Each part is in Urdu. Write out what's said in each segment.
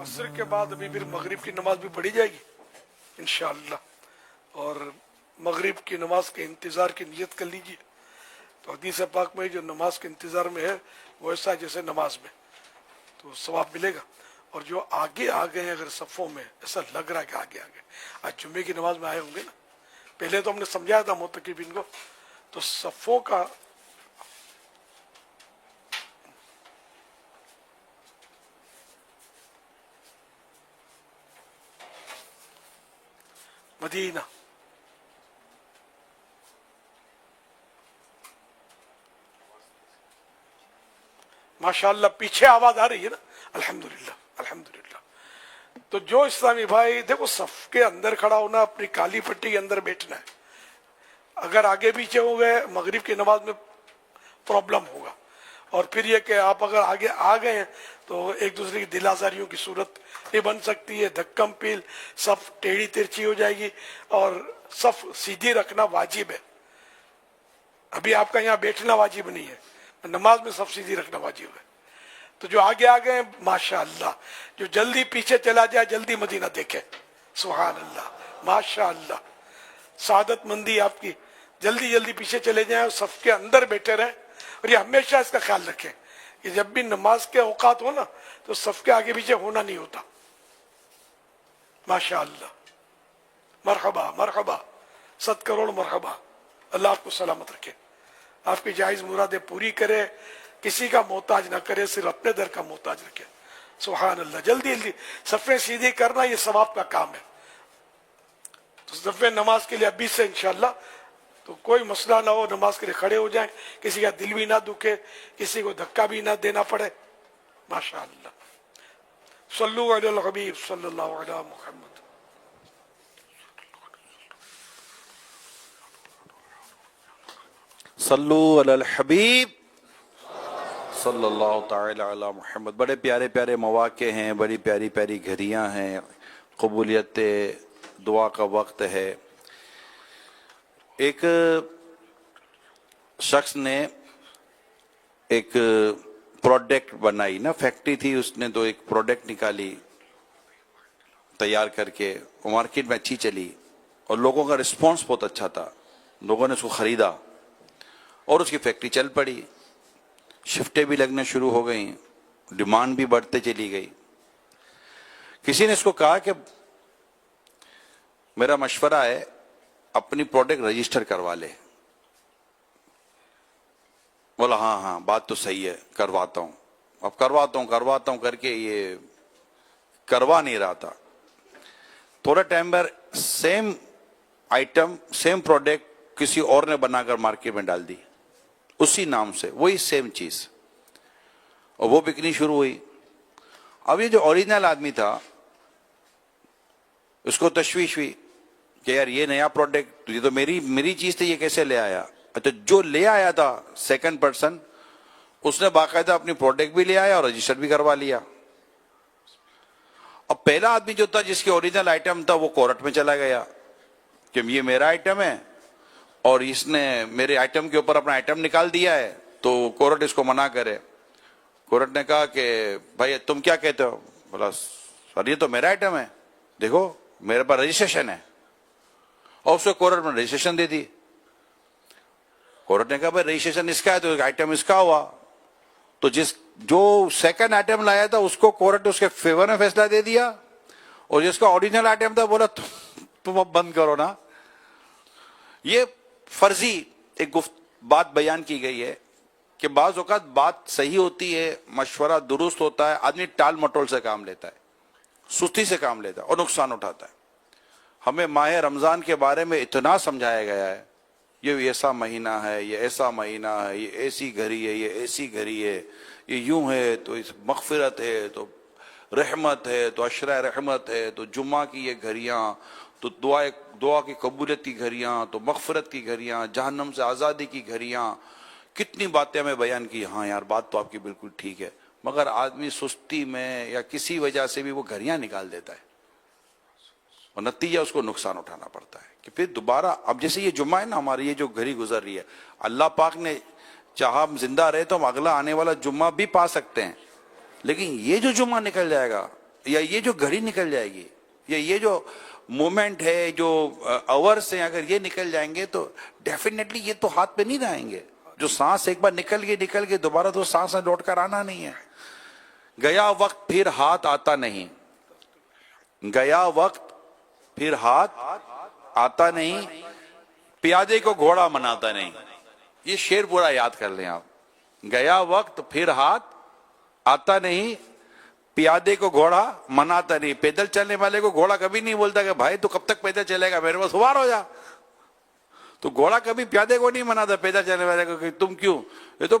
عصر کے بعد ابھی پھر مغرب کی نماز بھی پڑھی جائے گی انشاءاللہ، اور مغرب کی نماز کے انتظار کی نیت کر لیجیے۔ تو حدیث پاک میں جو نماز کے انتظار میں ہے وہ ایسا ہے جیسے نماز میں، تو ثواب ملے گا۔ اور جو آگے آ گئے ہیں اگر صفوں میں، ایسا لگ رہا ہے کہ آگے آ گئے، آج جمعے کی نماز میں آئے ہوں گے نا، پہلے تو ہم نے سمجھایا تھا معتکفین کو، تو صفوں کا مدینہ ماشاءاللہ پیچھے آواز آ رہی ہے نا، الحمدللہ الحمدللہ۔ تو جو اسلامی بھائی دیکھو، صف کے اندر کھڑا ہونا، اپنی کالی پٹی کے اندر بیٹھنا ہے، اگر آگے پیچھے ہو گئے مغرب کی نماز میں پرابلم ہوگا۔ اور پھر یہ کہ آپ اگر آگے آ گئے ہیں تو ایک دوسرے کی دل آزاریوں کی صورت یہ بن سکتی ہے، دھکم پیل، صف ٹیڑھی ترچھی ہو جائے گی، اور صف سیدھی رکھنا واجب ہے۔ ابھی آپ کا یہاں بیٹھنا واجب نہیں ہے، نماز میں صف سیدھی رکھنا واجب ہے۔ تو جو آگے آ گئے ہیں ماشاءاللہ، جو جلدی پیچھے چلا جائے جلدی مدینہ دیکھے، سبحان اللہ ماشاءاللہ، سعادت مندی آپ کی، جلدی جلدی پیچھے چلے جائیں اور صف کے اندر بیٹھے رہیں۔ اور یہ ہمیشہ اس کا خیال رکھیں کہ جب بھی نماز کے اوقات ہو نا تو صف کے آگے پیچھے ہونا نہیں ہوتا۔ ماشاءاللہ، مرحبا مرحبا، 100 کروڑ مرحبا۔ اللہ آپ کو سلامت رکھے، آپ کی جائز مرادیں پوری کرے، کسی کا محتاج نہ کرے، صرف اپنے در کا محتاج رکھے۔ سبحان اللہ، جلدی جلدی صفیں سیدھی کرنا یہ ثواب کا کام ہے۔ تو صفیں نماز کے لیے ابھی سے انشاءاللہ، تو کوئی مسئلہ نہ ہو، نماز کے لیے کھڑے ہو جائیں، کسی کا دل بھی نہ دکھے، کسی کو دھکا بھی نہ دینا پڑے۔ ماشاءاللہ، صلو علی الحبیب صلی اللہ علیہ محمد۔ صلو علی الحبیب صلی اللہ تعالی علی محمد۔ بڑے پیارے پیارے مواقع ہیں، بڑی پیاری پیاری گھڑیاں ہیں، قبولیت دعا کا وقت ہے۔ ایک شخص نے ایک پروڈکٹ بنائی نا، فیکٹری تھی، اس نے تو ایک پروڈکٹ نکالی تیار کر کے، وہ مارکیٹ میں اچھی چلی اور لوگوں کا رسپانس بہت اچھا تھا، لوگوں نے اس کو خریدا اور اس کی فیکٹری چل پڑی، شفٹیں بھی لگنے شروع ہو گئیں، ڈیمانڈ بھی بڑھتے چلی گئی۔ کسی نے اس کو کہا کہ میرا مشورہ ہے اپنی پروڈکٹ رجسٹر کروا لے۔ بولا ہاں ہاں بات تو صحیح ہے، کرواتا ہوں۔ اب کرواتا ہوں کر کے یہ کروا نہیں رہا تھا۔ تھوڑا ٹائم پر سیم آئٹم، سیم پروڈکٹ کسی اور نے بنا کر مارکیٹ میں ڈال دی، اسی نام سے وہی سیم چیز، اور وہ بکنی شروع ہوئی۔ اب یہ جو اوریجنل آدمی تھا اس کو تشویش ہوئی کہ یار یہ نیا پروڈکٹ، یہ تو میری چیز تھی، یہ کیسے لے آیا؟ اچھا، جو لے آیا تھا سیکنڈ پرسن، اس نے باقاعدہ اپنی پروڈکٹ بھی لے آیا اور رجسٹر بھی کروا لیا۔ اب پہلا آدمی جو تھا جس کی اوریجنل آئٹم تھا وہ کورٹ میں چلا گیا کہ یہ میرا آئٹم ہے اور اس نے میرے آئٹم کے اوپر اپنا آئٹم نکال دیا ہے، تو کورٹ اس کو منع کرے۔ کورٹ نے کہا کہ بھائی تم کیا کہتے ہو؟ بولا سر یہ تو میرا آئٹم ہے، دیکھو میرے پاس رجسٹریشن ہے، اور اس کو کورٹ میں رجسٹریشن دے دی۔ کورٹ نے کہا بھائی رجسٹریشن اس کا ہے تو آئٹم اس کا ہوا، تو جو سیکنڈ آئٹم لایا تھا اس کو کورٹ اس کے فیور میں فیصلہ دے دیا، اور جس کا اوریجنل آئٹم تھا بولا تم اب بند کرو نا۔ یہ فرضی ایک بات بیان کی گئی ہے کہ بعض اوقات بات صحیح ہوتی ہے، مشورہ درست ہوتا ہے، آدمی ٹال مٹول سے کام لیتا ہے، سستی سے کام لیتا ہے اور نقصان اٹھاتا ہے۔ ہمیں ماہ رمضان کے بارے میں اتنا سمجھایا گیا ہے، یہ ایسا مہینہ ہے، یہ ایسا مہینہ ہے، یہ ایسی گھڑی ہے، یہ ایسی گھڑی ہے، یہ یوں ہے تو اس مغفرت ہے، تو رحمت ہے، تو عشرہ رحمت ہے، تو جمعہ کی یہ گھڑیاں، تو دعا کی قبولیت کی گھڑیاں، تو مغفرت کی گھڑیاں، جہنم سے آزادی کی گھڑیاں، کتنی باتیں ہمیں بیان کی۔ ہاں یار بات تو آپ کی بالکل ٹھیک ہے، مگر آدمی سستی میں یا کسی وجہ سے بھی وہ گھڑیاں نکال دیتا ہے اور نتیجہ اس کو نقصان اٹھانا پڑتا ہے کہ پھر دوبارہ، اب جیسے یہ جمعہ ہے نا ہماری، یہ جو گھڑی گزر رہی ہے، اللہ پاک نے چاہا ہم زندہ رہے تو ہم اگلا آنے والا جمعہ بھی پا سکتے ہیں، لیکن یہ جو جمعہ نکل جائے گا یا یہ جو گھڑی نکل جائے گی یا یہ جو مومنٹ ہے جو آورس ہیں اگر یہ نکل جائیں گے تو ڈیفینیٹلی یہ تو ہاتھ پہ نہیں رہیں گے. جو سانس ایک بار نکل گئی دوبارہ تو سانس لوٹ کر آنا نہیں ہے. گیا وقت پھر ہاتھ آتا نہیں, گیا وقت پھر ہاتھ آتا نہیں, پیادے کو گھوڑا مناتا نہیں. یہ شعر پورا یاد کر لیں آپ. گیا وقت پھر ہاتھ آتا نہیں, پیادے کو گھوڑا مناتا نہیں. پیدل چلنے والے کو گھوڑا کبھی نہیں بولتا کہ بھائی تو کب تک پیدل چلے گا, میرے پاس سوار ہو جا. تو گھوڑا کبھی پیادے کو نہیں مناتا پیدل چلنے والے کو کہ تم کیوں. یہ تو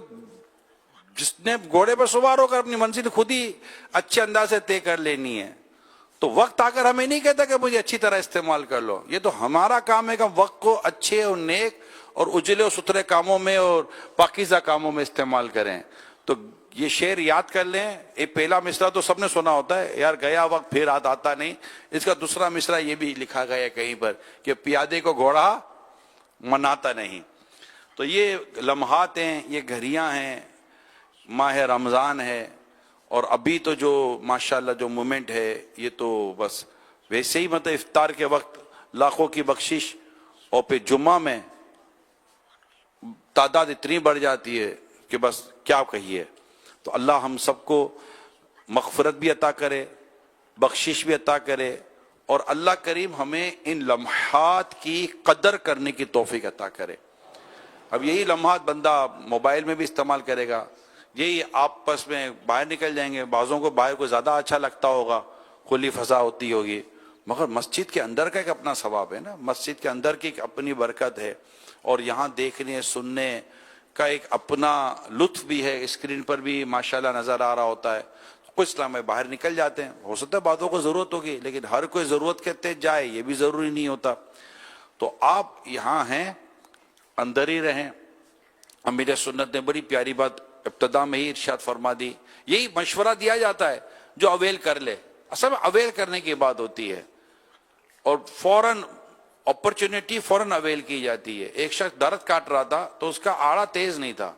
جس نے گھوڑے پر سوار ہو کر اپنی منزل خود ہی اچھے انداز سے طے کر لینی ہے. تو وقت آ کر ہمیں نہیں کہتا کہ مجھے اچھی طرح استعمال کر لو. یہ تو ہمارا کام ہے کہ ہم وقت کو اچھے اور نیک اور اجلے اور ستھرے کاموں میں اور پاکیزہ کاموں میں استعمال کریں. تو یہ شعر یاد کر لیں. یہ پہلا مصرع تو سب نے سنا ہوتا ہے یار, گیا وقت پھر ہاتھ آتا نہیں. اس کا دوسرا مصرع یہ بھی لکھا گیا ہے کہیں پر کہ پیادے کو گھوڑا مناتا نہیں. تو یہ لمحات ہیں, یہ گھڑیاں ہیں, ماہ رمضان ہے, اور ابھی تو جو ماشاءاللہ جو مومنٹ ہے یہ تو بس ویسے ہی مطلب افطار کے وقت لاکھوں کی بخشش, اور پھر جمعہ میں تعداد اتنی بڑھ جاتی ہے کہ بس کیا کہیے. تو اللہ ہم سب کو مغفرت بھی عطا کرے, بخشش بھی عطا کرے, اور اللہ کریم ہمیں ان لمحات کی قدر کرنے کی توفیق عطا کرے. اب یہی لمحات بندہ موبائل میں بھی استعمال کرے گا, یہی آپس میں باہر نکل جائیں گے. بعضوں کو باہر کو زیادہ اچھا لگتا ہوگا, کھلی فضا ہوتی ہوگی, مگر مسجد کے اندر کا ایک اپنا ثواب ہے نا, مسجد کے اندر کی ایک اپنی برکت ہے, اور یہاں دیکھنے سننے کا ایک اپنا لطف بھی ہے. اسکرین پر بھی ماشاءاللہ نظر آ رہا ہوتا ہے. کچھ اسلام میں باہر نکل جاتے ہیں, ہو سکتا ہے باتوں کو ضرورت ہوگی, لیکن ہر کوئی ضرورت کے تحت جائے یہ بھی ضروری نہیں ہوتا. تو آپ یہاں ہیں, اندر ہی رہیں. امیر سنت نے بڑی پیاری بات ابتدا میں ہی ارشاد فرما دی. یہی مشورہ دیا جاتا ہے جو اویل کر لے. اصل میں اویل کرنے کی بات ہوتی ہے, اور فوراً اپرچونٹی فوراً اویل کی جاتی ہے. ایک شخص درخت کاٹ رہا تھا تو اس کا آڑا تیز نہیں تھا,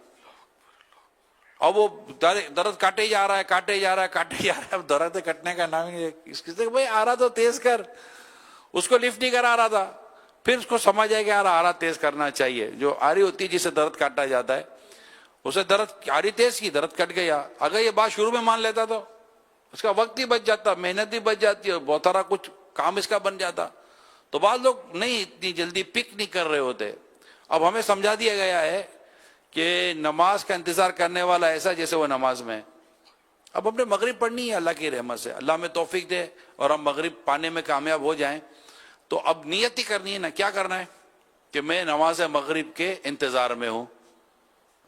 اب وہ درخت کاٹے جا رہا ہے. اب درخت کٹنے کا نام ہی اس کی بھائی آرا تو تیز کر. اس کو لفٹ نہیں کرا رہا تھا. پھر اس کو سمجھ آئے کہ یار آرا تیز کرنا چاہیے. جو آری ہوتی ہے جسے درخت کاٹا جاتا ہے, اسے درخت آری تیز کی, درخت کٹ گیا. اگر یہ بات شروع میں مان لیتا تو اس کا وقت ہی بچ جاتا, محنت بھی بچ جاتی, اور بہت سارا کچھ کام اس کا بن جاتا. تو بعض لوگ نہیں اتنی جلدی پک نہیں کر رہے ہوتے. اب ہمیں سمجھا دیا گیا ہے کہ نماز کا انتظار کرنے والا ایسا جیسے وہ نماز میں. اب ہم نے مغرب پڑھنی ہے اللہ کی رحمت سے, اللہ میں توفیق دے اور ہم مغرب پانے میں کامیاب ہو جائیں. تو اب نیت ہی کرنی ہے نا, کیا کرنا ہے کہ میں نماز مغرب کے انتظار میں ہوں.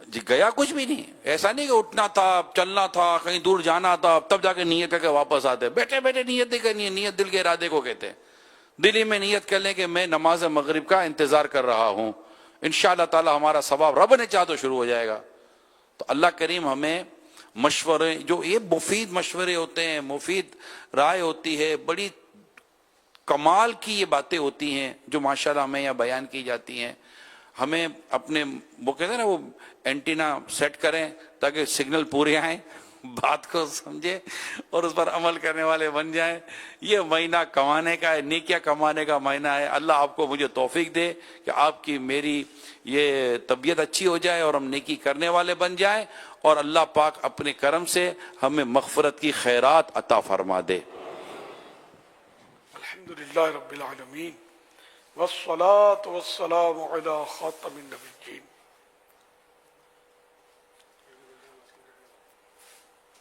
جی گیا کچھ بھی نہیں, ایسا نہیں کہ اٹھنا تھا, چلنا تھا, کہیں دور جانا تھا, تب جا کے نیت کر کے واپس آتے. بیٹھے بیٹھے نیت نہیں کرنی ہے. نیت دل کے ارادے کو کہتے ہیں. دلی میں نیت کر لیں کہ میں نماز مغرب کا انتظار کر رہا ہوں, انشاءاللہ تعالی ہمارا ثواب رب نے چاہ تو شروع ہو جائے گا. تو اللہ کریم ہمیں مشورے, جو یہ مفید مشورے ہوتے ہیں, مفید رائے ہوتی ہے, بڑی کمال کی یہ باتیں ہوتی ہیں جو ماشاءاللہ ہمیں یہاں بیان کی جاتی ہیں. ہمیں اپنے وہ کہتے ہیں نا وہ اینٹینا سیٹ کریں تاکہ سگنل پورے آئیں, بات کو سمجھے اور اس پر عمل کرنے والے بن جائیں. یہ مہینہ کمانے کا ہے, نیکیاں کمانے کا مہینہ ہے. اللہ آپ کو مجھے توفیق دے کہ آپ کی میری یہ طبیعت اچھی ہو جائے اور ہم نیکی کرنے والے بن جائیں, اور اللہ پاک اپنے کرم سے ہمیں مغفرت کی خیرات عطا فرما دے. الحمدللہ رب العالمین والصلاة والسلام علی خاتم النبیین.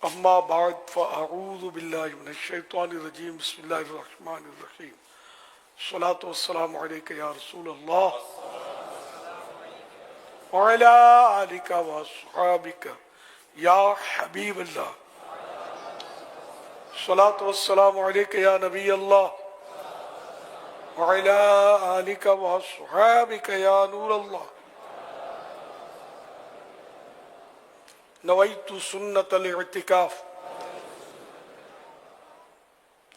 اما بعد فاعوذ باللہ من الشیطان الرجیم. بسم اللہ الرحمن الرحیم. الصلاة والسلام علیک یا رسول اللہ وعلی آلک واصحابک یا حبیب اللہ. الصلاة والسلام علیک یا نبی اللہ وعلی آلک واصحابک یا نور اللہ. نویت سنت الاعتکاف.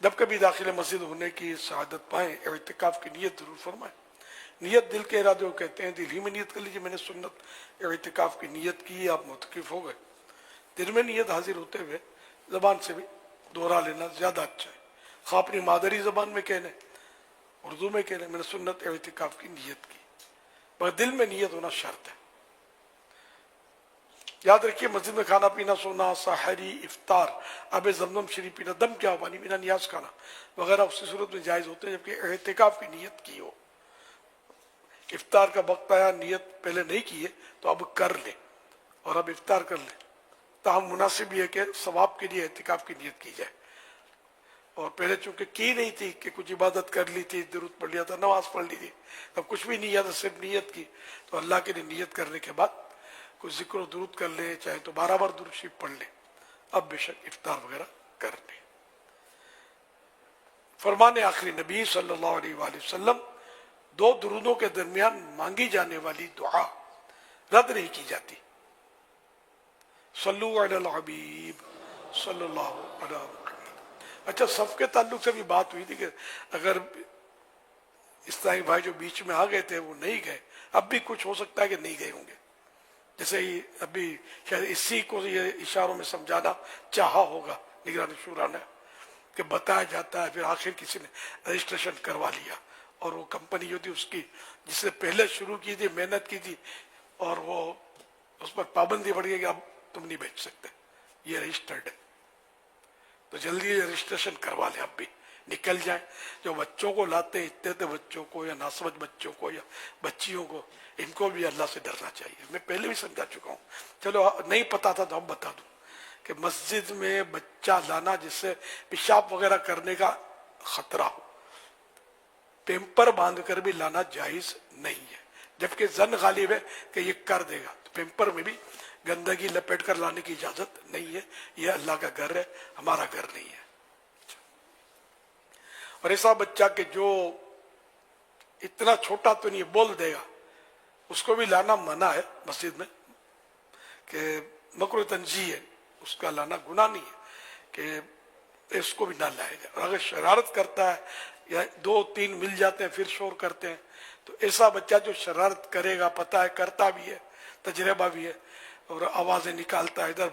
جب کبھی داخل مسجد ہونے کی سعادت پائیں, اعتکاف کی نیت ضرور فرمائیں. نیت دل کے ارادے کو کہتے ہیں. دل ہی میں نیت کر لیجیے میں نے سنت اعتکاف کی نیت کی, آپ معتکف ہو گئے. دل میں نیت حاضر ہوتے ہوئے زبان سے بھی دوہرا لینا زیادہ اچھا ہے، خواہ اپنی مادری زبان میں کہنے اردو میں کہنے میں نے سنت اعتکاف کی نیت کی، مگر دل میں نیت ہونا شرط ہے۔ یاد رکھیے مسجد میں کھانا پینا، سونا، سحری، افطار، آب زمزم شریف پینا، دم کیا ہو پانی پینا، نیاز کھانا وغیرہ اسی صورت میں جائز ہوتے ہیں جبکہ اعتکاف کی نیت کی ہو۔ افطار کا وقت آیا، نیت پہلے نہیں کی ہے تو اب کر لیں اور اب افطار کر لیں، تاہم مناسب یہ ہے کہ ثواب کے لیے اعتکاف کی نیت کی جائے، اور پہلے چونکہ کی نہیں تھی کہ کچھ عبادت کر لی تھی، درود پڑھ لیا تھا، نماز پڑھ لی تھی، اب کچھ بھی نہیں یاد، صرف نیت کی، تو اللہ کے لیے نیت کرنے کے بعد کچھ ذکر و درود کر لیں، چاہے تو 12 بار درود شریف پڑھ لیں، اب بے شک افطار وغیرہ کر لیں۔ فرمان آخری نبی صلی اللہ علیہ وآلہ وسلم، دو درودوں کے درمیان مانگی جانے والی دعا رد نہیں کی جاتی۔ صلو علی الحبیب صلی اللہ علیہ وسلم۔ اچھا، صف کے تعلق سے بھی بات ہوئی تھی کہ اگر اسلامی بھائی جو بیچ میں آ گئے تھے وہ نہیں گئے، اب بھی کچھ ہو سکتا ہے کہ نہیں گئے ہوں گے، جیسے ہی ابھی شاید اسی کو یہ اشاروں میں سمجھانا چاہا ہوگا نگرانی شورا نے کہ بتایا جاتا ہے، پھر آخر کسی نے رجسٹریشن کروا لیا اور وہ کمپنی جو تھی اس کی جس نے پہلے شروع کی تھی، محنت کی تھی، اور وہ اس پر پابندی بڑھ گئی کہ اب تم نہیں بیچ سکتے، یہ رجسٹرڈ ہے، تو جلدی رجسٹریشن کروا لیں، اب بھی نکل جائیں۔ جو بچوں کو لاتے ہیں، اتنے بچوں کو یا ناسمجھ بچوں کو یا بچیوں کو، ان کو بھی اللہ سے ڈرنا چاہیے۔ میں پہلے بھی سمجھا چکا ہوں، چلو نہیں پتا تھا تو اب بتا دوں کہ مسجد میں بچہ لانا جس سے پیشاب وغیرہ کرنے کا خطرہ ہو، پیمپر باندھ کر بھی لانا جائز نہیں ہے، جبکہ زن غالب ہے کہ یہ کر دے گا، تو پیمپر میں بھی گندگی لپیٹ کر لانے کی اجازت نہیں ہے، یہ اللہ کا گھر ہے، ہمارا گھر نہیں ہے۔ اور ایسا بچہ کہ جو اتنا چھوٹا تو نہیں بول دے گا، اس کو بھی لانا منع ہے مسجد میں، کہ مکروہ تنزیہ ہے، اس کا لانا گناہ نہیں ہے کہ اس کو بھی نہ لائے جائے، اور اگر شرارت کرتا ہے یا 2-3 مل جاتے ہیں پھر شور کرتے ہیں، تو ایسا بچہ جو شرارت کرے گا، پتہ ہے کرتا بھی ہے، تجربہ بھی ہے، اور آوازیں نکالتا ہے، ادھر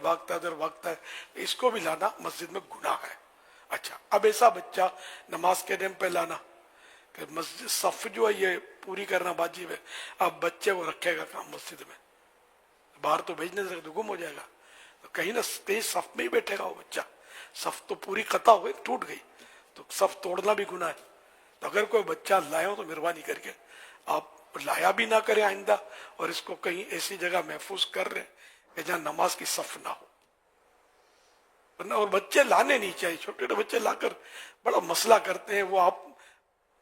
بھاگتا ہے، اس کو بھی لانا مسجد میں گناہ ہے۔ اچھا، اب ایسا بچہ نماز کے ٹائم پہ لانا کہ مسجد صف جو ہے یہ پوری کرنا واجب ہے، اب بچے وہ رکھے گا کام مسجد میں، باہر تو بھیجنے سے تو گم ہو جائے گا، تو کہیں نہ کہیں صف میں ہی بیٹھے گا وہ بچہ، صف تو پوری قطع ہو گئی، ٹوٹ گئی، تو صف توڑنا بھی گناہ ہے۔ تو اگر کوئی بچہ لائے ہو تو مہربانی کر کے آپ لایا بھی نہ کریں آئندہ، اور اس کو کہیں ایسی جگہ محفوظ کر رہے کہ جہاں نماز کی صف نہ ہو، اور بچے لانے نہیں چاہیے، چھوٹے چھوٹے بچے لا کر بڑا مسئلہ کرتے ہیں، وہ آپ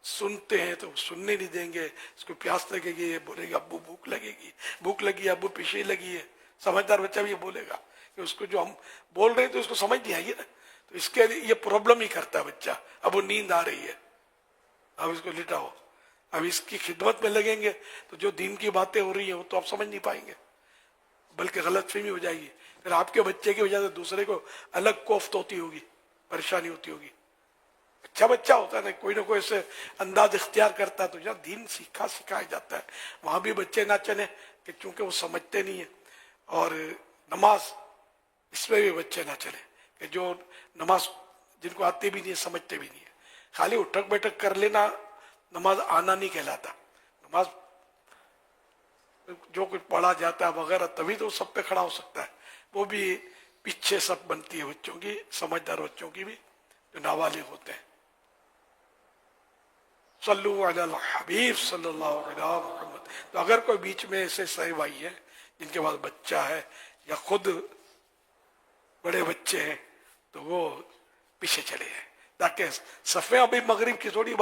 سنتے ہیں تو سننے نہیں دیں گے، اس کو پیاس لگے گی، یہ بولے گا ابو بھوک لگے گی، بھوک لگی ہے ابو پیشے لگی ہے، سمجھدار بچہ بھی یہ بولے گا کہ اس کو جو ہم بول رہے ہیں تو اس کو سمجھ نہیں آئی ہے نا، تو اس کے لیے یہ پرابلم ہی کرتا ہے بچہ، اب وہ نیند آ رہی ہے، اب اس کو لٹاؤ، اب اس کی خدمت میں لگیں گے تو جو دین کی باتیں ہو رہی ہیں وہ تو آپ سمجھ نہیں پائیں گے، بلکہ غلط فہمی ہو جائے گی، پھر آپ کے بچے کی وجہ سے دوسرے کو الگ کوفت ہوتی ہوگی، پریشانی ہوتی ہوگی۔ اچھا بچہ ہوتا ہے نا، کوئی نہ کوئی ایسے انداز اختیار کرتا ہے تو جہاں دین سکھایا جاتا ہے وہاں بھی بچے نہ چلیں، کہ چونکہ وہ سمجھتے نہیں ہیں، اور نماز اس میں بھی بچے نہ چلیں کہ جو نماز جن کو آتی بھی نہیں ہے، سمجھتے بھی نہیں ہے، خالی اٹھک بیٹھک کر لینا نماز آنا نہیں کہلاتا، نماز جو کچھ پڑھا جاتا ہے وغیرہ تبھی تو سب پہ کھڑا ہو سکتا ہے، وہ بھی پیچھے سب بنتی ہے بچوں کی، سمجھدار بچوں کی بھی جو نابالغ ہوتے ہیں۔ صلو علی الحبیب صلی اللہ علیہ محمد۔ تو اگر کوئی بیچ میں ایسے صحیح بھائی ہیں جن کے پاس بچہ ہے یا خود بڑے بچے ہیں تو وہ پیچھے چلے جائیں، تاکہ صفیں ابھی مغرب کی تھوڑی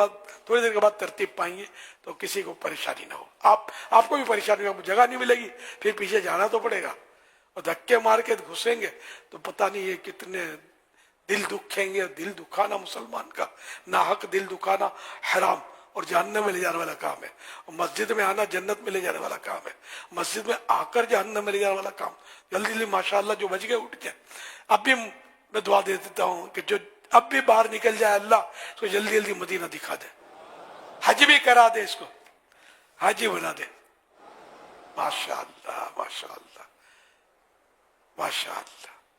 دیر کے بعد ترتیب پائیں گے تو کسی کو پریشانی نہ ہو، آپ کو بھی پریشانی ہو، جگہ نہیں ملے گی، پھر پیچھے جانا تو پڑے گا، اور دھکے مار کے گھسیں گے تو پتہ نہیں یہ کتنے دل دکھیں گے۔ دل دکھانا مسلمان کا ناحق دل دکھانا حرام اور جہنم میں لے جانے والا کام ہے، اور مسجد میں آنا جنت میں لے جانے والا کام ہے، مسجد میں آ کر جہنم میں لے جانے والا کام۔ جلدی جلدی ماشاءاللہ جو بچ گئے اٹھ جائیں۔ اب بھی میں دعا دے دیتا ہوں کہ جو اب بھی باہر نکل جائے اللہ اس کو جلدی جلدی مدینہ دکھا دے، حج بھی کرا دے، اس کو حاجی بنا دے۔ ماشاءاللہ ماشاءاللہ ماشاءاللہ،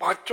5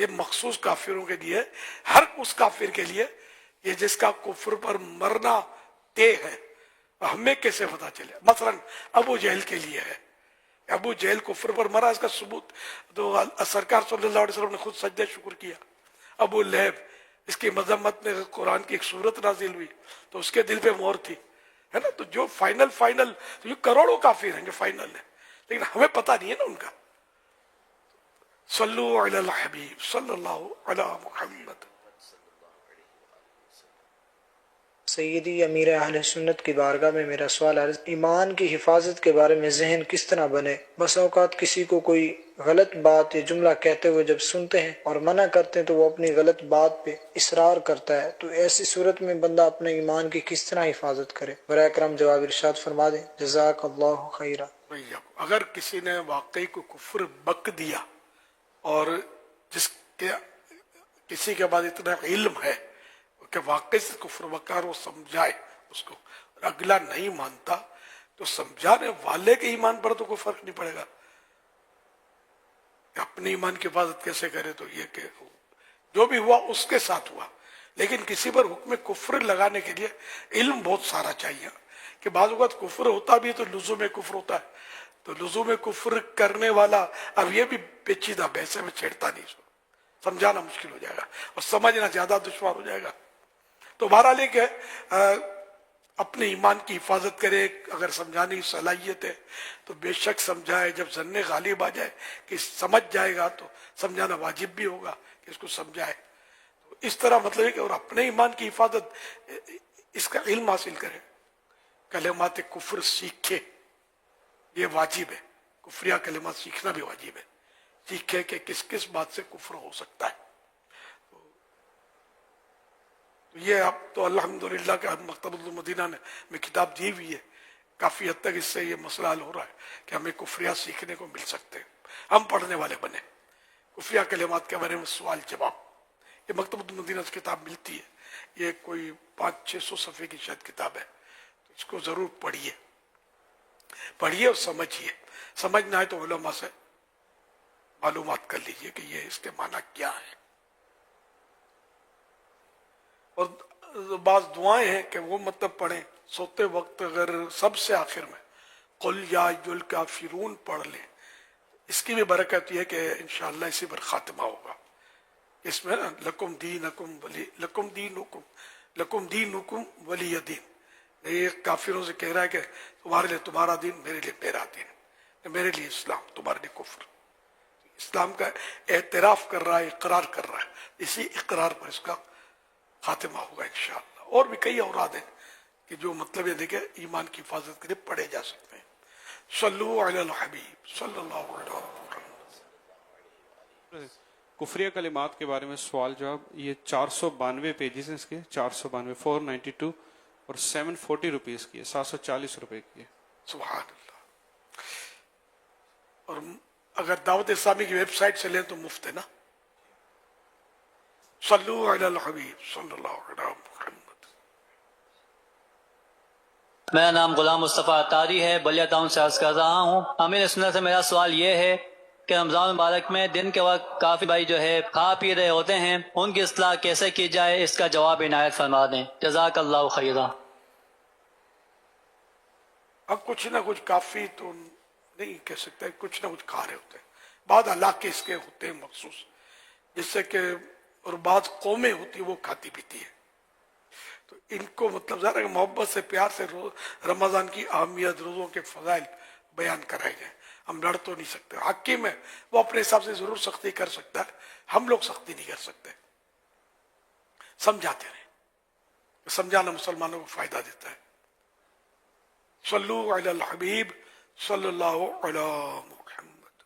یہ مخصوص کافروں کے لیے، ہر اس کافر کے لیے یہ جس کا کفر پر مرنا طے ہے. ہمیں کیسے پتا چلے؟ مثلا ابو جہل کے لیے ہے، ابو جہل کفر پر مرا، اس کا ثبوت تو سرکار صلی اللہ علیہ وسلم نے خود سجدہ شکر کیا. ابو لہب، اس کی مذمت میں قرآن کی ایک سورت نازل ہوئی تو اس کے دل پہ مہر تھی، ہے نا. تو جو فائنل جو کروڑوں کافر ہیں جو فائنل ہے، لیکن ہمیں پتہ نہیں ہے نا ان کا. صلو علی الحبیب صلی اللہ علی محمد. سیدی امیر اہل سنت کی بارگاہ میں میرا سوال ہے، ایمان کی حفاظت کے بارے میں ذہن کس طرح بنے؟ بس اوقات کسی کو کوئی غلط بات یا جملہ کہتے ہوئے جب سنتے ہیں اور منع کرتے ہیں تو وہ اپنی غلط بات پہ اصرار کرتا ہے، تو ایسی صورت میں بندہ اپنے ایمان کی کس طرح حفاظت کرے؟ برائے کرم جواب ارشاد فرما دیں، جزاک اللہ خیرہ. اگر کسی نے واقعی کو کفر بک دیا اور جس کے کسی کے بعد اتنا علم ہے کہ واقعی سے کفر بکار وہ سمجھائے اس کو، اور اگلا نہیں مانتا تو سمجھانے والے کے ایمان پر تو کوئی فرق نہیں پڑے گا. کہ اپنے ایمان کی حفاظت کیسے کرے؟ تو یہ کہ جو بھی ہوا اس کے ساتھ ہوا، لیکن کسی پر حکم کفر لگانے کے لیے علم بہت سارا چاہیے. کہ بعض اوقات کفر ہوتا بھی تو لزوم کفر ہوتا ہے، تو لزوم کفر کرنے والا اب یہ بھی پیچیدہ بحث میں چھیڑتا نہیں، سمجھانا مشکل ہو جائے گا اور سمجھنا زیادہ دشوار ہو جائے گا. تو بہرحال یہ کہ اپنے ایمان کی حفاظت کرے. اگر سمجھانے کی صلاحیت ہے تو بے شک سمجھائے. جب ظن غالب آ جائے کہ سمجھ جائے گا تو سمجھانا واجب بھی ہوگا کہ اس کو سمجھائے. تو اس طرح مطلب ہے کہ اور اپنے ایمان کی حفاظت اس کا علم حاصل کرے، کلمات کفر سیکھے، یہ واجب ہے. کفریہ کلمات سیکھنا بھی واجب ہے. سیکھے کہ کس کس بات سے کفر ہو سکتا ہے. تو یہ اب تو الحمدللہ کہ مکتبۃ المدینہ نے میں کتاب دی ہوئی ہے، کافی حد تک اس سے یہ مسئلہ حل ہو رہا ہے کہ ہمیں کفریہ سیکھنے کو مل سکتے ہیں. ہم پڑھنے والے بنے. کفریہ کلمات کے بارے میں سوال جواب، یہ مکتبۃ المدینہ سے کتاب ملتی ہے. یہ کوئی 500-600 صفحے کی شاید کتاب ہے. اس کو ضرور پڑھیے اور سمجھیے. سمجھنا ہے تو علماء سے معلومات کر لیجئے کہ یہ اس کے معنی کیا ہے. اور بعض دعائیں ہیں کہ وہ مطلب پڑھیں سوتے وقت. اگر سب سے آخر میں قل یا ایھا الکافرون پڑھ لیں، اس کی بھی برکت یہ کہ انشاءاللہ اسی پر خاتمہ ہوگا. اس میں لکم دینکم ولی دین. یہ کافروں سے کہہ رہا ہے کہ تمہارے لیے تمہارا دین، میرے لیے میرا دین، میرے لیے اسلام، تمہارے لیے کفر. اسلام کا اعتراف کر رہا ہے، اقرار کر رہا ہے. اسی اقرار پر اس کا خاتمہ ہوگا انشاءاللہ. اور بھی کئی اوراد ہیں کہ جو مطلب یہ دیکھیں ایمان کی حفاظت کے لیے پڑھے جا سکتے ہیں. صلو علی الحبیب صلی اللہ علیہ وسلم. کفریہ کلمات کے بارے میں سوال جواب. یہ 492 پیجز ہیں اس کے، 492 492 اور 740 روپیز کی ہے، 740 روپے کی ہے. سبحان اللہ. اور اگر دعوت اسلامی کی ویب سائٹ سے لیں تو مفت ہے نا. صلو علی الحبیب صلی اللہ علیہ محمد. میرا نام غلام مصطفیٰ اتاری ہے، بلیا ٹاؤن سے عرض کر رہا ہوں. امیر سنت سے میرا سوال یہ ہے کہ رمضان مبارک میں دن کے وقت کافی بھائی جو ہے کھا پی رہے ہوتے ہیں، ان کی اصلاح کیسے کی جائے، اس کا جواب عنایت فرما دیں. جزاک اللہ خیرہ. اب کچھ نہ کچھ کافی تو نہیں کہہ سکتے، کچھ نہ کچھ کھا رہے ہوتے ہیں. بعض علاقے اس کے ہوتے ہیں مخصوص، جس سے کہ اور بعض قومیں ہوتی وہ کھاتی پیتی ہے. تو ان کو مطلب ذرا محبت سے پیار سے رمضان کی اہمیت، روزوں کے فضائل بیان کرائے جائیں. ہم لڑ تو نہیں سکتے. حاکم ہے وہ اپنے حساب سے ضرور سختی کر سکتا ہے، ہم لوگ سختی نہیں کر سکتے. سمجھاتے رہیں، سمجھانا مسلمانوں کو فائدہ دیتا ہے. صلو علی الحبیب صلی اللہ علی محمد.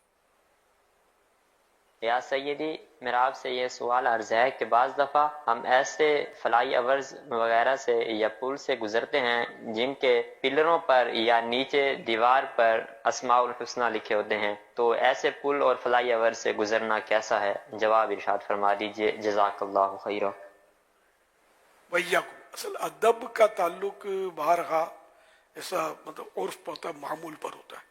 یا سیدی، میرا آپ سے یہ سوال عرض ہے کہ بعض دفعہ ہم ایسے فلائی اوورز وغیرہ سے یا پل سے گزرتے ہیں جن کے پلروں پر یا نیچے دیوار پر اسماء الحسنہ لکھے ہوتے ہیں، تو ایسے پل اور فلائی اوور سے گزرنا کیسا ہے؟ جواب ارشاد فرما دیجئے. جزاک اللہ خیرہ. ویاکم. اصل ادب کا تعلق بہرحال ایسا مطلب عرف پر ہوتا ہے، معمول پر ہوتا ہے.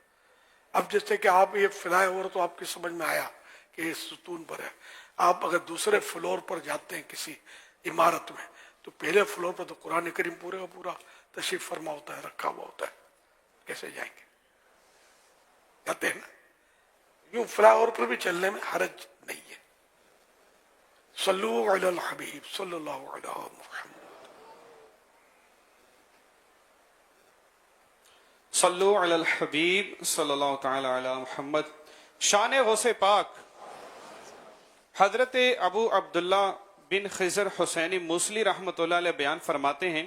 اب جیسے کہ آپ یہ فلائی اوور تو آپ کی سمجھ میں آیا کہ یہ ستون پر ہے. آپ اگر دوسرے فلور پر جاتے ہیں کسی عمارت میں تو پہلے فلور پر تو قرآن کریم پورے کا پورا تشریف فرما ہوتا ہے، رکھا ہوا ہوتا ہے، کیسے جائیں گے؟ جاتے ہیں نا، یوں فلائی اوور پر بھی چلنے میں حرج نہیں ہے. صلو علی الحبیب صلی اللہ علیہ محمد. صلو علی الحبیب صلی اللہ تعالی علی محمد. شان غوث پاک حضرت ابو عبداللہ بن خضر حسینی موصلی رحمۃ اللہ علیہ بیان فرماتے ہیں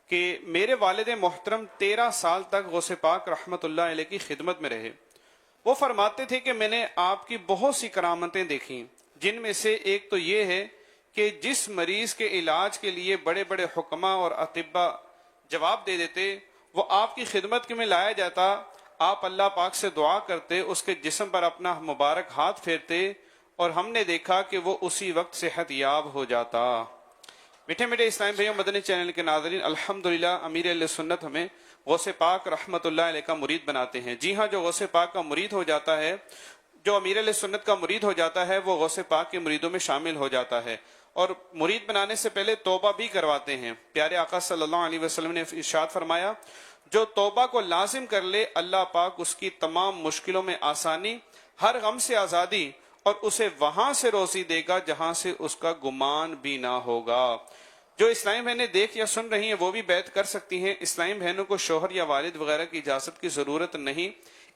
کہ میرے والد محترم 13 سال تک غوث پاک رحمۃ اللہ علیہ کی خدمت میں رہے. وہ فرماتے تھے کہ میں نے آپ کی بہت سی کرامتیں دیکھیں، جن میں سے ایک تو یہ ہے کہ جس مریض کے علاج کے لیے بڑے بڑے حکماء اور اطباء جواب دے دیتے، وہ آپ کی خدمت میں لایا جاتا، آپ اللہ پاک سے دعا کرتے، اس کے جسم پر اپنا مبارک ہاتھ پھیرتے اور ہم نے دیکھا کہ وہ اسی وقت صحت یاب ہو جاتا. میٹھے میٹھے اسلام بھائیوں، مدنی چینل کے ناظرین، الحمدللہ امیر اہل سنت ہمیں غوث پاک رحمت اللہ علیہ کا مرید بناتے ہیں. جی ہاں، جو غوث پاک کا مرید ہو جاتا ہے، جو امیر اہل سنت کا مرید ہو جاتا ہے، وہ غوث پاک کے مریدوں میں شامل ہو جاتا ہے اور مرید بنانے سے پہلے توبہ بھی کرواتے ہیں. پیارے آقا صلی اللہ علیہ وسلم نے ارشاد فرمایا، جو توبہ کو لازم کر لے اللہ پاک اس کی تمام مشکلوں میں آسانی، ہر غم سے آزادی اور اسے وہاں سے روزی دے گا جہاں سے اس کا گمان بھی نہ ہوگا. جو اسلامی بہنیں دیکھ یا سن رہی ہیں وہ بھی بیعت کر سکتی ہیں. اسلامی بہنوں کو شوہر یا والد وغیرہ کی اجازت کی ضرورت نہیں.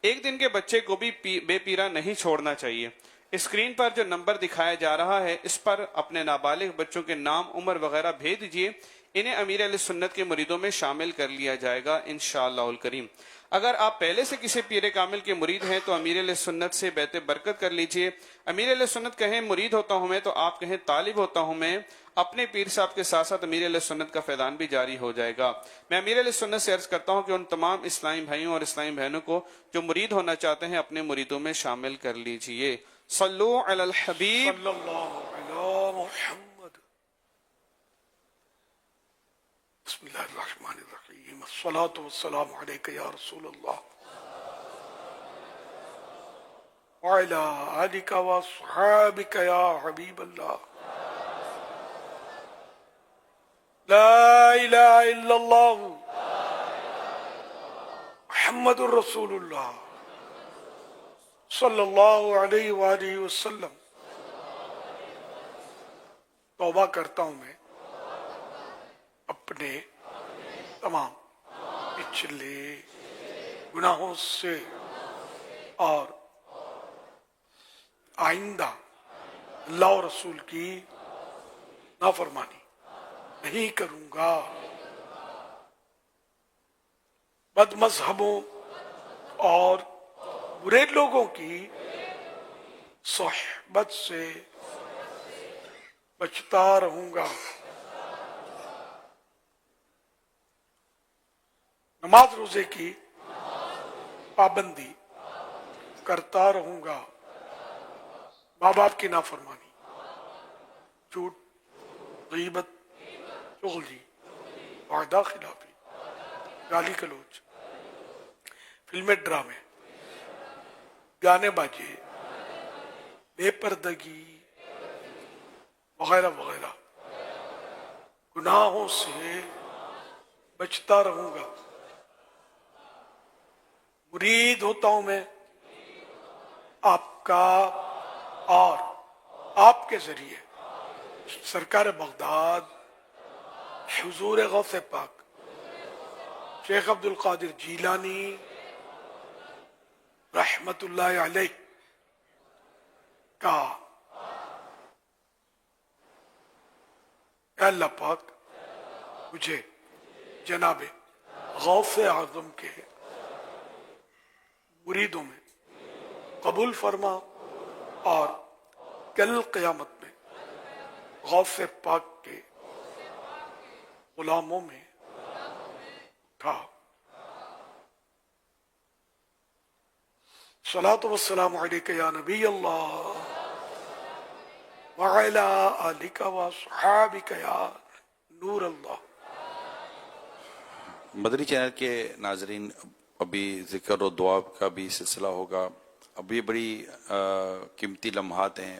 ایک دن کے بچے کو بھی بے پیرا نہیں چھوڑنا چاہیے. اسکرین پر جو نمبر دکھایا جا رہا ہے، اس پر اپنے نابالغ بچوں کے نام، عمر وغیرہ بھیج دیجئے. انہیں امیر اہل سنت کے مریدوں میں شامل کر لیا جائے گا انشاءاللہ الکریم. اگر آپ پہلے سے کسی پیر کامل کے مرید ہیں تو امیر اہل سنت سے بیعت برکت کر لیجئے. امیر اہل سنت کہیں مرید ہوتا ہوں میں، تو آپ کہیں طالب ہوتا ہوں میں. اپنے پیر صاحب کے ساتھ ساتھ امیر اہل سنت کا فیضان بھی جاری ہو جائے گا. میں امیر اہل سنت سے عرض کرتا ہوں کہ ان تمام اسلامی بھائیوں اور اسلامی بہنوں کو جو مرید ہونا چاہتے ہیں اپنے مریدوں میں شامل کر لیجئے. صلو علی الحبیب صلی اللہ علی محمد. بسم اللہ الرحمن الرحیم. الصلاة والسلام علیک یا رسول اللہ وعلی آلک واصحابک یا حبیب اللہ. لا الہ الا اللہ محمد الرسول اللہ صلی اللہ علیہ وآلہ وسلم. توبہ کرتا ہوں میں اپنے تمام پچھلے گناہوں سے اور آئندہ اللہ اور رسول کی نافرمانی نہیں کروں گا. بد مذہبوں اور برے لوگوں کی صحبت سے بچتا رہوں گا. نماز روزے کی پابندی کرتا رہوں گا. ماں باپ کی نافرمانی، جھوٹ، غیبت، چغلی، وعدہ خلافی، گالی گلوچ، فلمیں، ڈرامے، گانے باجے، بے پردگی وغیرہ وغیرہ گناہوں سے بچتا رہوں گا. مرید ہوتا ہوں میں آپ کا اور آپ کے ذریعے سرکار بغداد حضور غوث پاک شیخ عبد القادر جیلانی رحمت اللہ علیہ کا اے اللہ پاک مجھے جناب غوث اعظم کے مریدوں میں قبول فرما اور کل قیامت میں غوث پاک کے غلاموں میں اٹھا. صلاۃ والسلام علیک یا نبی اللہ وعلی آلک واصحابک یا نور اللہ. مدنی چینل کے ناظرین، ابھی ذکر و دعا کا بھی سلسلہ ہوگا. اب یہ بڑی قیمتی لمحات ہیں.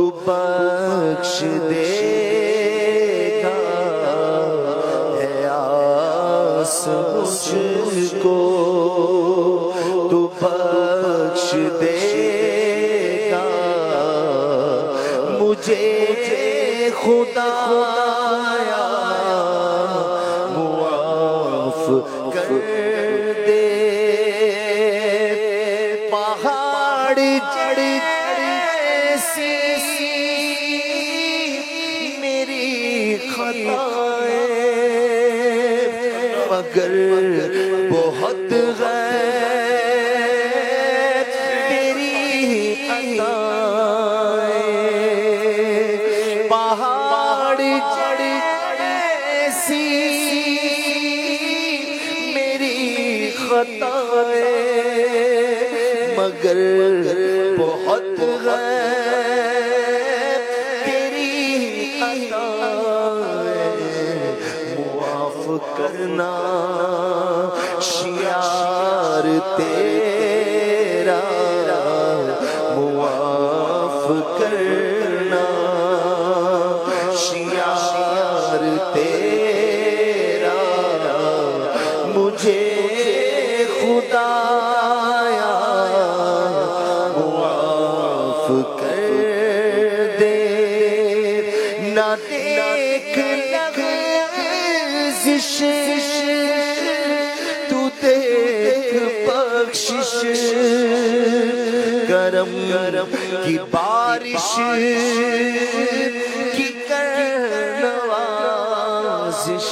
بخش دے گا ہے آس مجھ کو تو بخش دے گا مجھے خدایا معاف کر دے پہاڑ چڑھ ایسی میری خطائیں مگر بہت غیر تیری عطائیں پہاڑ چڑھ ایسی میری خطائیں مگر بہت غیر تیری عطائیں معاف کرنا شیار تیرا معاف کرنا شیار تیرا مجھے خدایا معاف کر دے نہ دیکھ لغزش تو دیکھ بخشش کرم کی بارش کی کر نوازش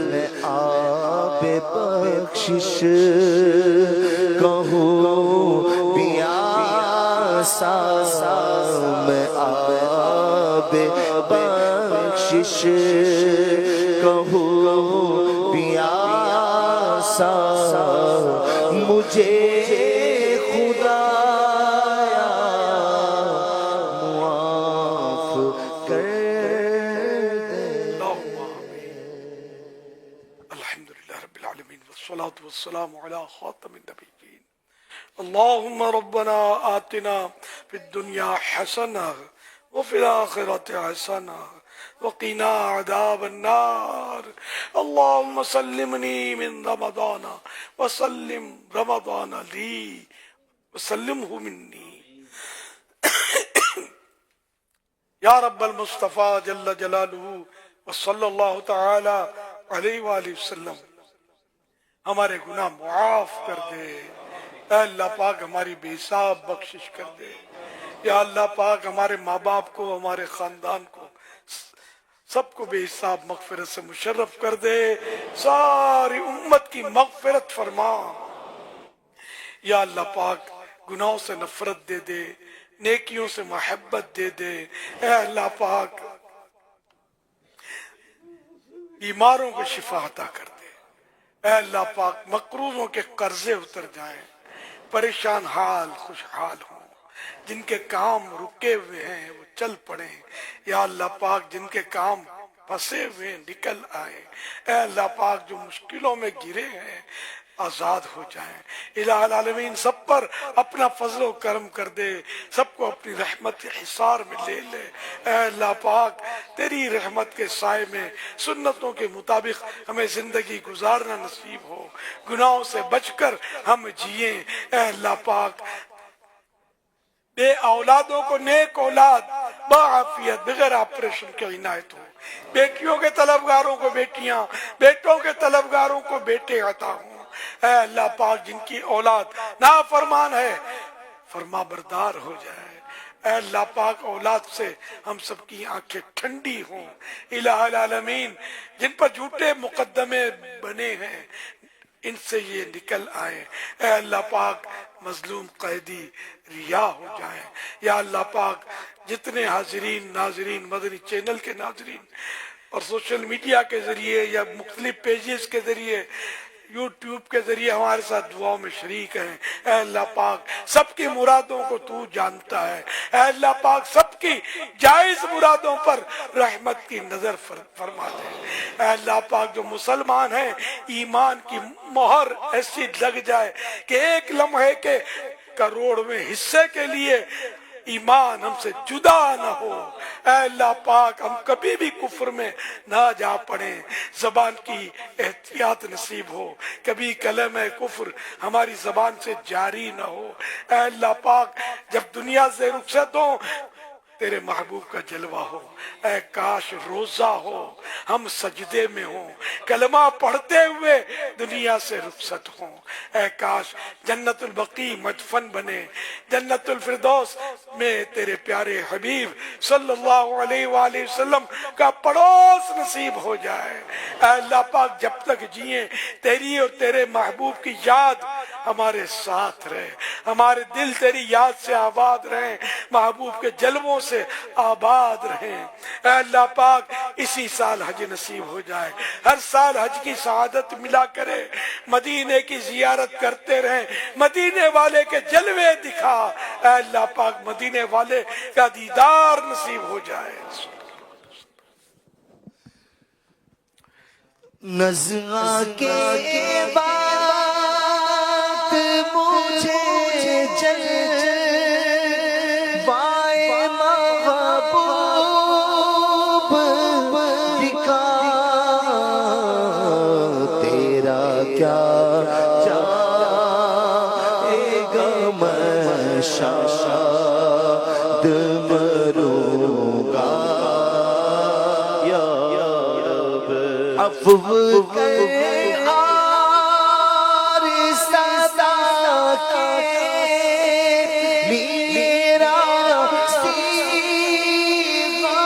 میں آب بخشش کہوں پیاسا میں آب بخشش کہوں پیاسا مجھے خدایا معاف کر دے الحمدللہ رب العالمین والصلاة والسلام على خاتم النبیین اللهم ربنا آتنا في الدنيا حسنة وفي الآخرة حسنة وقنا عذاب النار اللهم سلمني من رمضان وسلم رمضان لي وسلمه مني یا رب المصطفیٰ جل جلالہ وصلی اللہ تعالی علیہ وآلہ وسلم ہمارے گناہ معاف کر دے اے اللہ پاک ہماری بے حساب بخشش کر دے یا اللہ پاک ہمارے ماں باپ کو ہمارے خاندان کو سب کو بے حساب مغفرت سے مشرف کر دے ساری امت کی مغفرت فرما یا اللہ پاک گناہوں سے نفرت دے دے نیکیوں سے محبت دے دے اے اللہ پاک بیماروں کو شفا عطا کر دے اے اللہ پاک مقروضوں کے قرضے اتر جائیں پریشان حال خوشحال ہوں جن کے کام رکے ہوئے ہیں وہ چل پڑیں یا اللہ پاک جن کے کام پھنسے ہوئے نکل آئے اے اللہ پاک جو مشکلوں میں گرے ہیں آزاد ہو جائیں الہ العالمین سب پر اپنا فضل و کرم کر دے سب کو اپنی رحمت کے حصار میں لے لے اے اللہ پاک تیری رحمت کے سائے میں سنتوں کے مطابق ہمیں زندگی گزارنا نصیب ہو گناہوں سے بچ کر ہم جئیں اے اللہ پاک بے اولادوں کو نیک اولاد باعافیت بغیر آپریشن کے عنایت ہو بیٹیوں کے طلبگاروں کو بیٹیاں بیٹوں کے طلبگاروں کو بیٹے عطا ہوں اے اللہ پاک جن کی اولاد نافرمان ہے فرما بردار ہو جائے اے اللہ پاک اولاد سے ہم سب کی آنکھیں ٹھنڈی ہوں الہ العالمین جن پر جھوٹے مقدمے بنے ہیں ان سے یہ نکل آئے اے اللہ پاک مظلوم قیدی رہا ہو جائیں یا اللہ پاک جتنے حاضرین ناظرین مدنی چینل کے ناظرین اور سوشل میڈیا کے ذریعے یا مختلف پیجز کے ذریعے یوٹیوب کے ذریعے ہمارے ساتھ دعاؤں میں شریک ہیں اے اللہ پاک سب کی مرادوں کو تو جانتا ہے اے اللہ پاک سب کی جائز مرادوں پر رحمت کی نظر فرما دے اے اللہ پاک جو مسلمان ہیں ایمان کی مہر ایسی لگ جائے کہ ایک لمحے کے کروڑ میں حصے کے لیے ایمان ہم سے جدا نہ ہو. اے اللہ پاک ہم کبھی بھی کفر میں نہ جا پڑیں, زبان کی احتیاط نصیب ہو, کبھی کلمہ کفر ہماری زبان سے جاری نہ ہو. اے اللہ پاک جب دنیا سے رخصت ہوں تیرے محبوب کا جلوہ ہو. اے کاش روزہ ہو, ہم سجدے میں ہوں, کلمہ پڑھتے ہوئے دنیا سے رخصت ہوں. اے کاش جنت البقیع مدفن بنے, جنت الفردوس میں تیرے پیارے حبیب صلی اللہ علیہ وآلہ وسلم کا پڑوس نصیب ہو جائے. اے اللہ پاک جب تک جئیں تیری اور تیرے محبوب کی یاد ہمارے ساتھ رہے, ہمارے دل تیری یاد سے آباد رہیں, محبوب کے جلووں سے آباد رہیں. اے اللہ پاک اسی سال حج نصیب ہو جائے, ہر سال حج کی سعادت ملا کرے, مدینے کی زیارت کرتے رہیں, مدینے والے کے جلوے دکھا. اے اللہ پاک مدینے والے کا دیدار نصیب ہو جائے. نزغہ کے بعد مجھے جل وائے محبوب دکھا, تیرا کیا چاہے گا میں شاد مروں گا. عفو کر آر صدا کے میرا سیغہ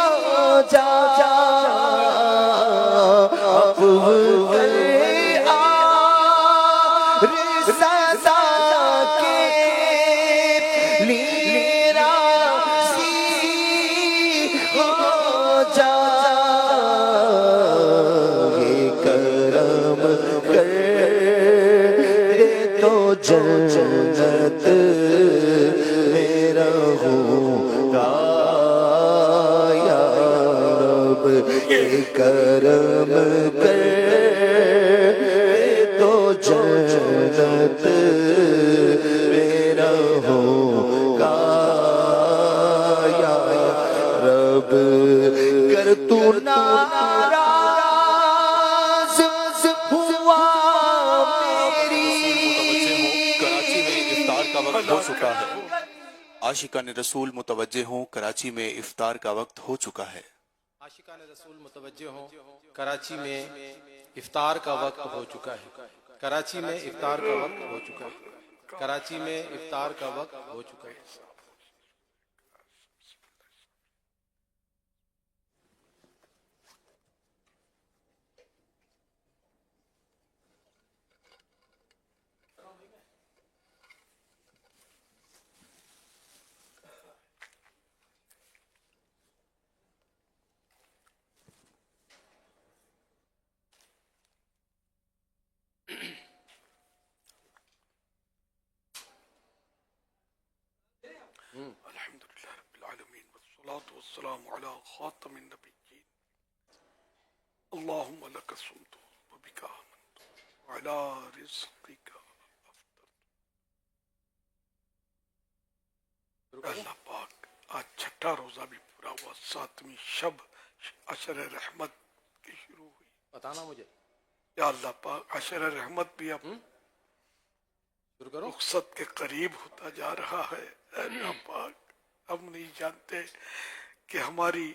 جا. عفو کر آر صدا کے میرا سیغہ جا. جنت میں رہوں گا یا رب, کرم کر تو جنت میں رہوں گا یا رب. کر تو ناراض ہو چکا ہے. عاشقان رسول متوجہ ہوں, کراچی میں افطار کا وقت ہو چکا ہے. عاشقان رسول متوجہ ہوں, کراچی میں افطار کا وقت ہو چکا ہے. کراچی میں افطار کا وقت ہو چکا ہے. کراچی میں افطار کا وقت ہو چکا ہے. الحمدللہ رب العالمین والصلاة والسلام علی خاتم النبیین. اللہم لک صمت وبک آمنت وعلی رزقک افطرت. اللہ پاک آج چھٹا روزہ بھی پورا ہوا, 7ویں شب عشر رحمت کی شروع ہوئی. بتانا مجھے یا اللہ پاک عشر رحمت بھی اب رخصت کے قریب ہوتا جا رہا ہے. اے اللہ پاک ہم نہیں جانتے کہ ہماری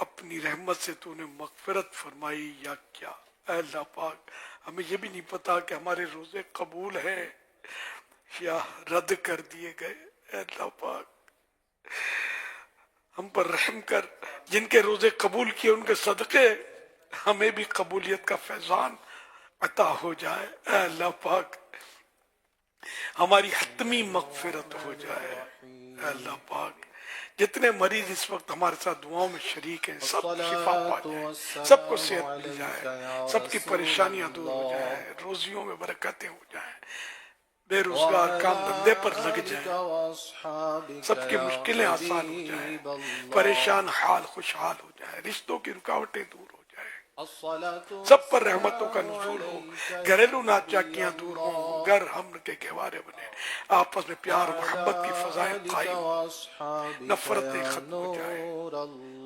اپنی رحمت سے تو نے مغفرت فرمائی یا کیا. اے اللہ پاک ہمیں یہ بھی نہیں پتا کہ ہمارے روزے قبول ہیں یا رد کر دیے گئے. اے اللہ پاک ہم پر رحم کر, جن کے روزے قبول کیے ان کے صدقے ہمیں بھی قبولیت کا فیضان عطا ہو جائے. اے اللہ پاک ہماری حتمی مغفرت ہو جائے. اے اللہ پاک جتنے مریض اس وقت ہمارے ساتھ دعاؤں میں شریک ہیں سب شفا پا جائے, سب کو صحت مل جائے, سب کی پریشانیاں دور ہو جائیں, روزیوں میں برکتیں ہو جائیں, بے روزگار کام دھندے پر لگ جائیں, سب کی مشکلیں آسان ہو جائیں, پریشان حال خوشحال ہو جائے, رشتوں کی رکاوٹیں دور ہو جائیں. سب پر رحمتوں کا نزول ہو، گھریلو ناچاکیاں دور ہوں، گھر امن کے گہوارے بنے، آپس میں پیار محبت کی فضائیں قائم ہوں، نفرتیں ختم ہو جائیں،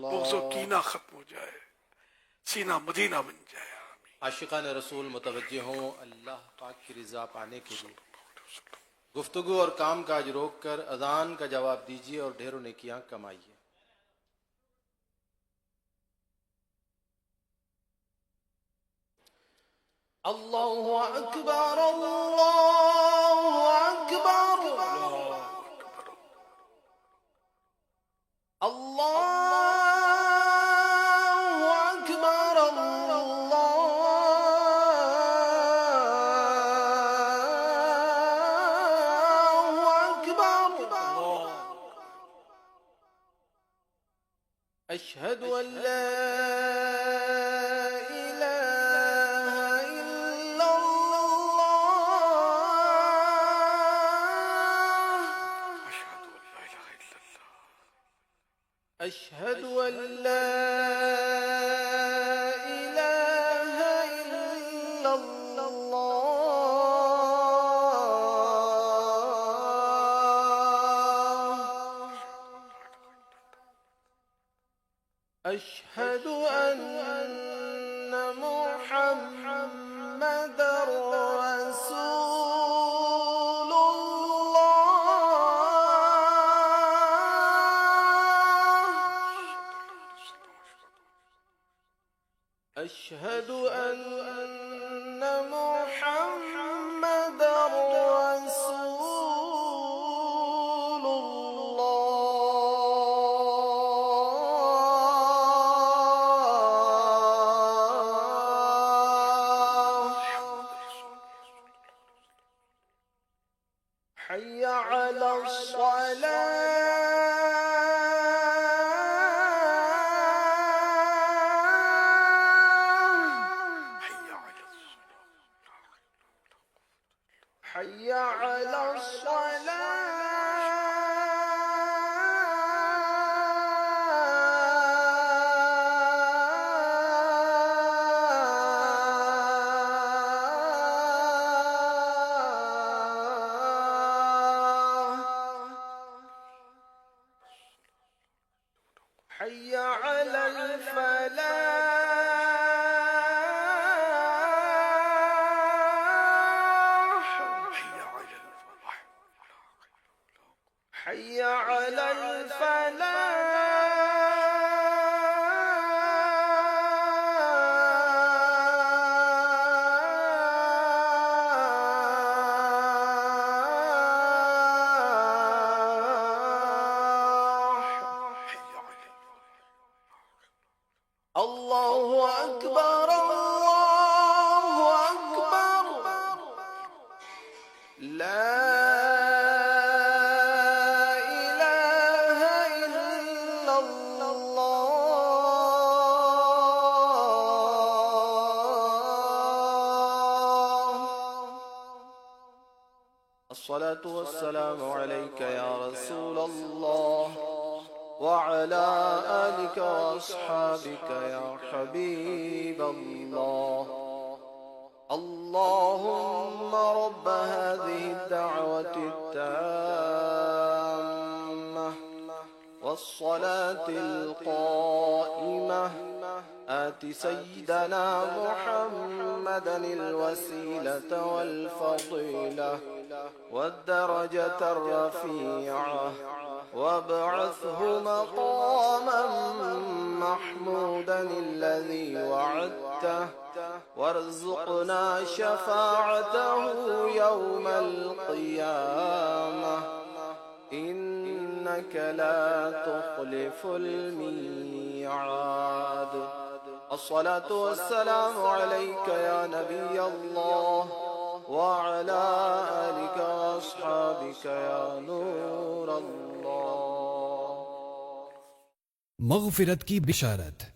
بغض و کینہ ختم ہو جائے، سینہ مدینہ بن جائے. عاشقان رسول متوجہ ہوں اللہ پاک کی رضا پانے کے لیے گفتگو اور کام کاج روک کر اذان کا جواب دیجیے اور ڈھیروں نیکیاں کمائیے. اللہ اکبر اللہ اکبر اللہ اکبر اللہ اکبر اشہد ان لا أشهد أن لا إله إلا الله أشهد أن محمد رسول أشهد أن محمد رسول الله حي على حي على حي على الفلاح حي على الله أكبر الله أكبر لا إله إلا الله الصلاة والسلام عليك يا رسول الله وعلى آلك وأصحابك يا حبيب الله اللهم رب هذه الدعوة التامة والصلاة القائمة آت سيدنا محمدا الوسيلة والفضيلة والدرجة الرفيعة وابعثه مقاما محمودا الذي وعدته وارزقنا شفاعته يوم القيامة إنك لا تخلف الميعاد الصلاة والسلام عليك يا نبي الله وعلى آلك وأصحابك يا نور الله مغفرت کی بشارت